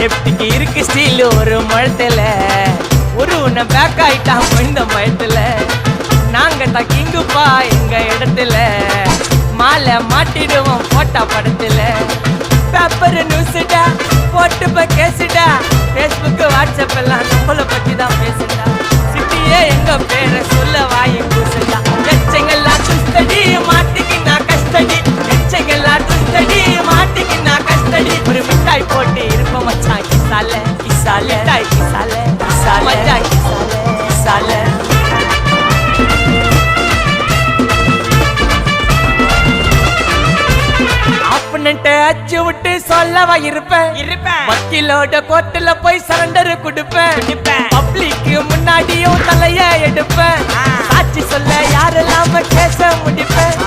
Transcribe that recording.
செப்டிக்கு இருக்கு ஸ்டீல் ஒரு முழத்துல ஒரு உன்னை பேக் ஆயிட்டான் இந்த மயத்துல நாங்க தான் கிங்குப்பா எங்க இடத்துல மாலை மாட்டிடுவோம் போட்டா படத்துல பேப்பர் நியூஸ்டா போட்டு கேசுடா ஃபேஸ்புக் வாட்ஸ்அப் எல்லாம் நம்மளை பத்தி தான் பேசுடா சிட்டியே எங்க பேரை சொல்ல வாங்கி பூசுடா எச்சங்கெல்லாம் துஸ்தடி மாட்டிக்கு நான் கஸ்டடி எச்சங்கெல்லாம் துஸ்தடி மாட்டிக்கு நான் கஸ்டடி ஒரு மிட்டாய் போட்டு இருப்போம் மச்சான் கிசால கிசால மிட்டாய் கிசால கிசால மச்சான் கிசால கிசால அச்சு விட்டு சொல்லவா இருப்பேன் வக்கீலோட கோர்ட்டுல போய் சரண்டர் கொடுப்பேன் பப்ளிக்கு முன்னாடியும் தலைய எடுப்பேன் சாட்சி சொல்ல யாரெல்லாம் கேச முடிப்பேன்